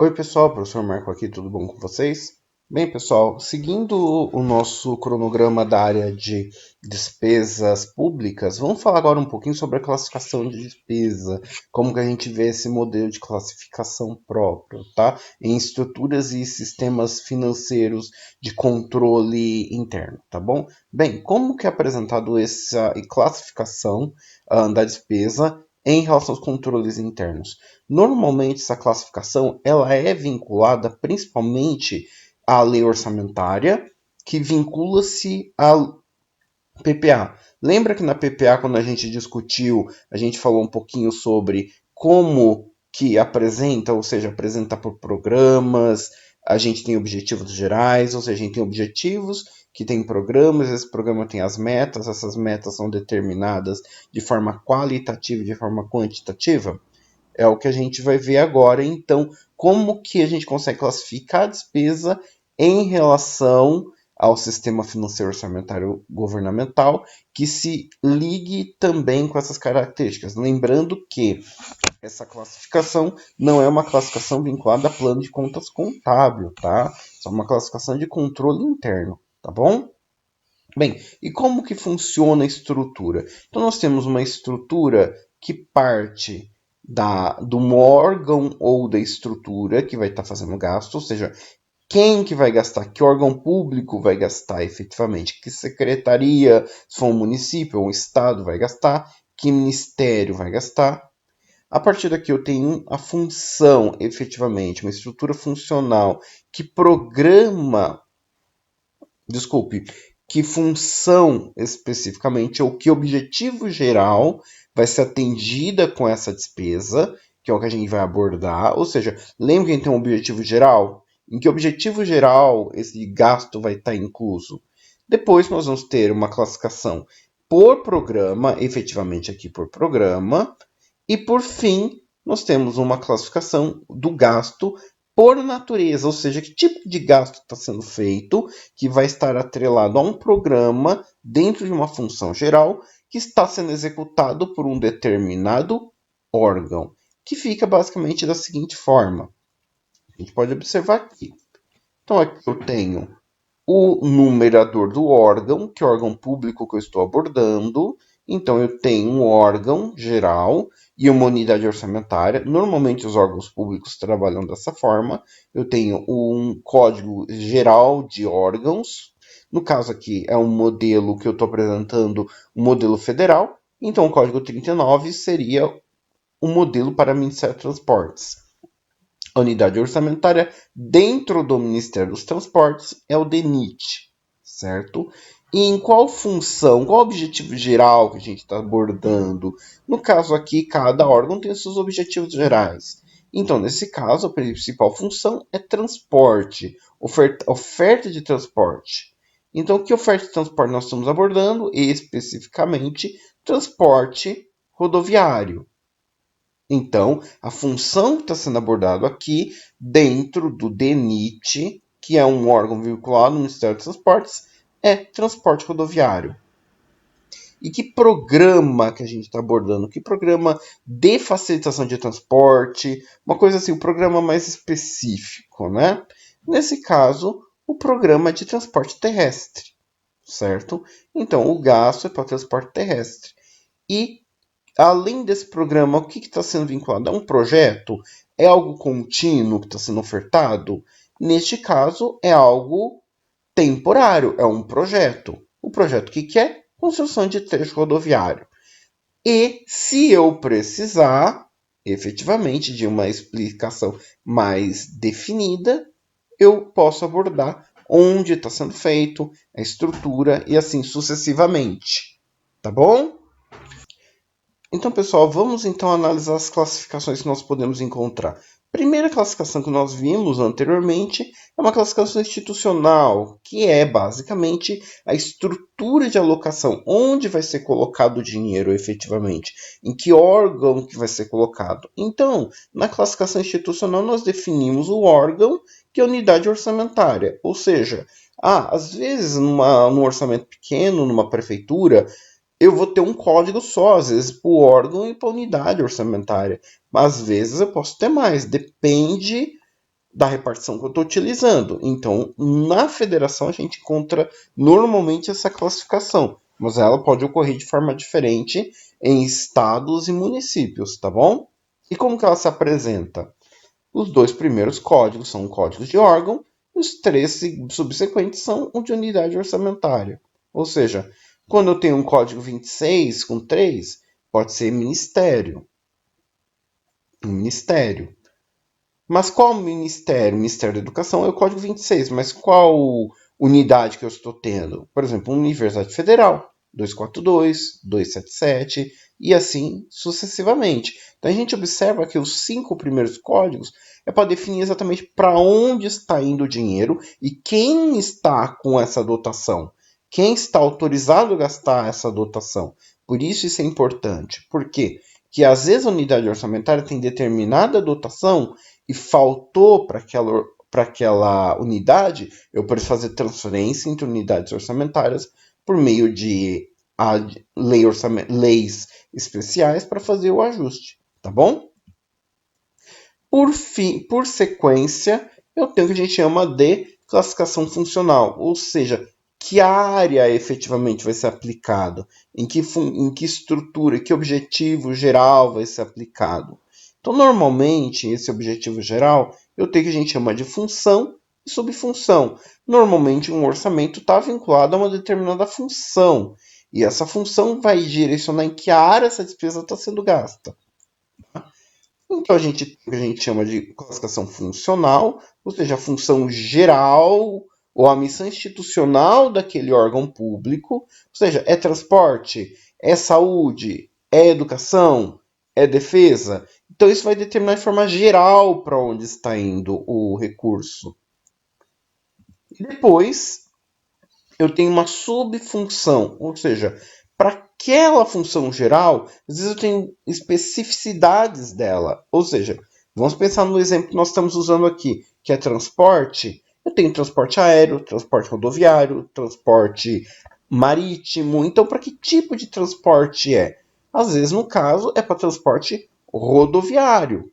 Oi pessoal, professor Marco aqui, tudo bom com vocês? Bem pessoal, seguindo o nosso cronograma da área de despesas públicas, vamos falar agora um pouquinho sobre a classificação de despesa, como que a gente vê esse modelo de classificação próprio, tá? Em estruturas e sistemas financeiros de controle interno, tá bom? Bem, como que é apresentado essa classificação da despesa em relação aos controles internos? Normalmente, essa classificação ela é vinculada principalmente à lei orçamentária, que vincula-se à PPA. Lembra que na PPA, quando a gente discutiu, a gente falou um pouquinho sobre como que apresenta, ou seja, apresenta por programas, a gente tem objetivos gerais, ou seja, a gente tem objetivos que tem programas, esse programa tem as metas, essas metas são determinadas de forma qualitativa e de forma quantitativa. É o que a gente vai ver agora. Então, como que a gente consegue classificar a despesa em relação ao sistema financeiro orçamentário governamental, que se ligue também com essas características. Lembrando que essa classificação não é uma classificação vinculada a plano de contas contábil, tá? É uma classificação de controle interno, tá bom? Bem, e como que funciona a estrutura? Então, nós temos uma estrutura que parte de um órgão ou da estrutura que vai estar fazendo gasto, ou seja, quem que vai gastar, que órgão público vai gastar efetivamente, que secretaria, se for um município ou um estado vai gastar, que ministério vai gastar. A partir daqui eu tenho a função, efetivamente, uma estrutura funcional que programa, desculpe, que função especificamente ou que objetivo geral vai ser atendida com essa despesa, que é o que a gente vai abordar. Ou seja, lembra que a gente tem um objetivo geral? Em que objetivo geral esse gasto vai estar incluso? Depois nós vamos ter uma classificação por programa, efetivamente aqui por programa, e por fim nós temos uma classificação do gasto por natureza, ou seja, que tipo de gasto está sendo feito, que vai estar atrelado a um programa dentro de uma função geral que está sendo executado por um determinado órgão, que fica basicamente da seguinte forma. A gente pode observar aqui. Então, aqui eu tenho o numerador do órgão, que é o órgão público que eu estou abordando. Então, eu tenho um órgão geral e uma unidade orçamentária. Normalmente, os órgãos públicos trabalham dessa forma. Eu tenho um código geral de órgãos. No caso aqui, é um modelo que eu estou apresentando, um modelo federal. Então, o código 39 seria o modelo para o Ministério dos Transportes. A unidade orçamentária dentro do Ministério dos Transportes é o DENIT, certo? E em qual função, qual objetivo geral que a gente está abordando? No caso aqui, cada órgão tem seus objetivos gerais. Então, nesse caso, a principal função é transporte, oferta de transporte. Então, que oferta de transporte nós estamos abordando? Especificamente, transporte rodoviário. Então, a função que está sendo abordada aqui, dentro do DENIT, que é um órgão vinculado ao Ministério dos Transportes, é transporte rodoviário. E que programa que a gente está abordando? Que programa de facilitação de transporte? Uma coisa assim, um programa mais específico, né? Nesse caso, o programa de transporte terrestre, certo? Então, o gasto é para transporte terrestre. E além desse programa, o que está sendo vinculado? É um projeto? É algo contínuo que está sendo ofertado? Neste caso, é algo temporário, é um projeto. O projeto que é? Construção de trecho rodoviário. E se eu precisar, efetivamente, de uma explicação mais definida, eu posso abordar onde está sendo feito, a estrutura e assim sucessivamente. Tá bom? Então, pessoal, vamos então analisar as classificações que nós podemos encontrar. Primeira classificação que nós vimos anteriormente é uma classificação institucional, que é basicamente a estrutura de alocação, onde vai ser colocado o dinheiro efetivamente, em que órgão que vai ser colocado. Então, na classificação institucional nós definimos o órgão, que é a unidade orçamentária, ou seja, às vezes num orçamento pequeno, numa prefeitura, eu vou ter um código só, às vezes para o órgão e para a unidade orçamentária. Mas às vezes eu posso ter mais, depende da repartição que eu estou utilizando. Então, na federação, a gente encontra normalmente essa classificação, mas ela pode ocorrer de forma diferente em estados e municípios, tá bom? E como que ela se apresenta? Os dois primeiros códigos são códigos de órgão, e os três subsequentes são o de unidade orçamentária. Ou seja, quando eu tenho um código 26 com 3, pode ser ministério. Um ministério. Mas qual ministério? O Ministério da Educação é o código 26, mas qual unidade que eu estou tendo? Por exemplo, Universidade Federal, 242, 277 e assim sucessivamente. Então a gente observa que os 5 primeiros códigos é para definir exatamente para onde está indo o dinheiro e quem está com essa dotação. Quem está autorizado a gastar essa dotação. Por isso é importante. Por quê? Que às vezes a unidade orçamentária tem determinada dotação e faltou para aquela unidade, eu preciso fazer transferência entre unidades orçamentárias por meio de leis especiais para fazer o ajuste, tá bom? Por sequência, eu tenho o que a gente chama de classificação funcional, ou seja, que área efetivamente vai ser aplicado, em que estrutura, que objetivo geral vai ser aplicado. Então, normalmente, esse objetivo geral, eu tenho o que a gente chama de função e subfunção. Normalmente, um orçamento está vinculado a uma determinada função, e essa função vai direcionar em que área essa despesa está sendo gasta. Então, a gente chama de classificação funcional, ou seja, a função geral ou a missão institucional daquele órgão público, ou seja, é transporte, é saúde, é educação, é defesa. Então, isso vai determinar de forma geral para onde está indo o recurso. E depois, eu tenho uma subfunção, ou seja, para aquela função geral, às vezes eu tenho especificidades dela. Ou seja, vamos pensar no exemplo que nós estamos usando aqui, que é transporte. Eu tenho transporte aéreo, transporte rodoviário, transporte marítimo. Então, para que tipo de transporte é? Às vezes, no caso, é para transporte rodoviário.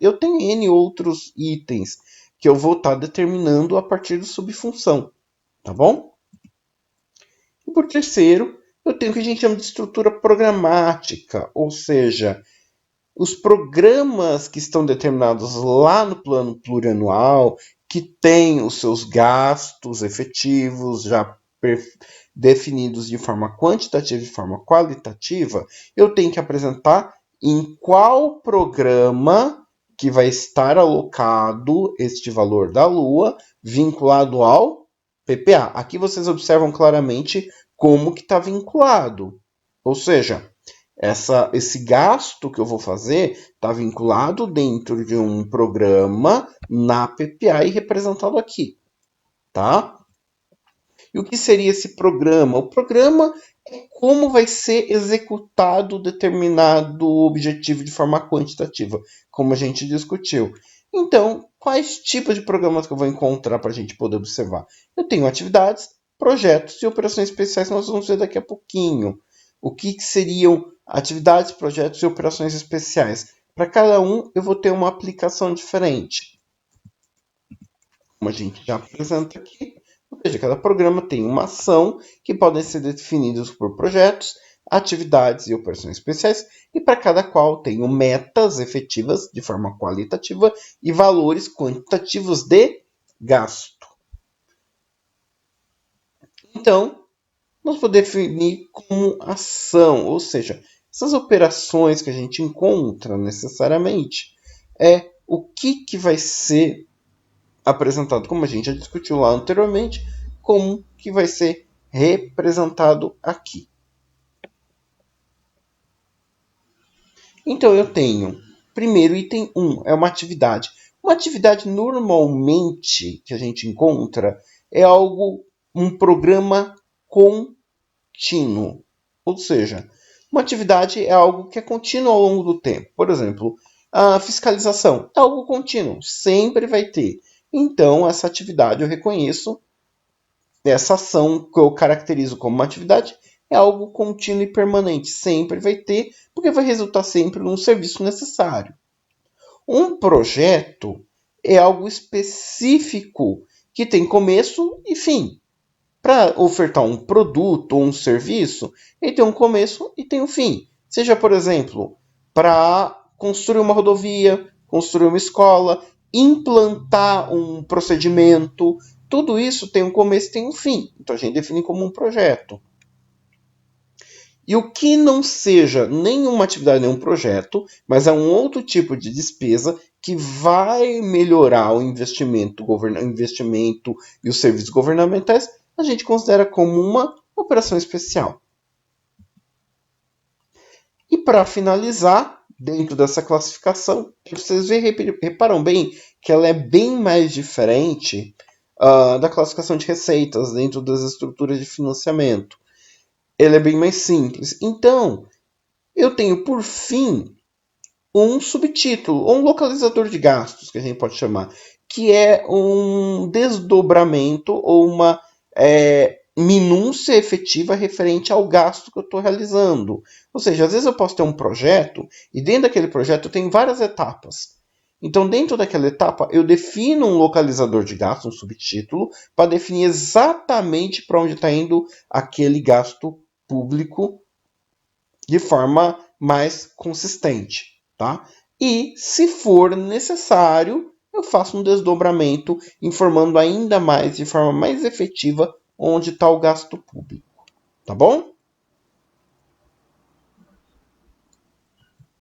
Eu tenho N outros itens que eu vou estar determinando a partir da subfunção. Tá bom? E por terceiro, eu tenho o que a gente chama de estrutura programática, ou seja, os programas que estão determinados lá no plano plurianual, que têm os seus gastos efetivos já definidos de forma quantitativa e de forma qualitativa, eu tenho que apresentar em qual programa que vai estar alocado este valor da Lua vinculado ao PPA. Aqui vocês observam claramente como que está vinculado. Ou seja, esse gasto que eu vou fazer está vinculado dentro de um programa na PPA e representado aqui, tá? E o que seria esse programa? O programa é como vai ser executado determinado objetivo de forma quantitativa, como a gente discutiu. Então, quais tipos de programas que eu vou encontrar para a gente poder observar? Eu tenho atividades, projetos e operações especiais que nós vamos ver daqui a pouquinho. O que seriam atividades, projetos e operações especiais? Para cada um, eu vou ter uma aplicação diferente. Como a gente já apresenta aqui, ou seja, cada programa tem uma ação que podem ser definidas por projetos, atividades e operações especiais, e para cada qual tenho metas efetivas de forma qualitativa e valores quantitativos de gasto. Então, nós podemos definir como ação, ou seja, essas operações que a gente encontra necessariamente é o que vai ser apresentado, como a gente já discutiu lá anteriormente, como que vai ser representado aqui. Então eu tenho, primeiro item 1, é uma atividade. Uma atividade normalmente que a gente encontra é um programa contínuo. Ou seja, uma atividade é algo que é contínuo ao longo do tempo. Por exemplo, a fiscalização é algo contínuo, sempre vai ter. Então, essa atividade eu reconheço, essa ação que eu caracterizo como uma atividade é algo contínuo e permanente, sempre vai ter, porque vai resultar sempre num serviço necessário. Um projeto é algo específico que tem começo e fim. Para ofertar um produto ou um serviço, ele tem um começo e tem um fim. Seja, por exemplo, para construir uma rodovia, construir uma escola, implantar um procedimento, tudo isso tem um começo e tem um fim. Então a gente define como um projeto. E o que não seja nenhuma atividade, nenhum projeto, mas é um outro tipo de despesa que vai melhorar o investimento e os serviços governamentais, a gente considera como uma operação especial. E para finalizar, dentro dessa classificação, vocês reparam bem que ela é bem mais diferente da classificação de receitas dentro das estruturas de financiamento. Ela é bem mais simples. Então, eu tenho, por fim, um subtítulo, ou um localizador de gastos, que a gente pode chamar, que é um desdobramento ou uma minúcia efetiva referente ao gasto que eu estou realizando. Ou seja, às vezes eu posso ter um projeto e dentro daquele projeto eu tenho várias etapas. Então, dentro daquela etapa, eu defino um localizador de gasto, um subtítulo, para definir exatamente para onde está indo aquele gasto público de forma mais consistente, tá? E, se for necessário, eu faço um desdobramento informando ainda mais, de forma mais efetiva, onde está o gasto público, tá bom?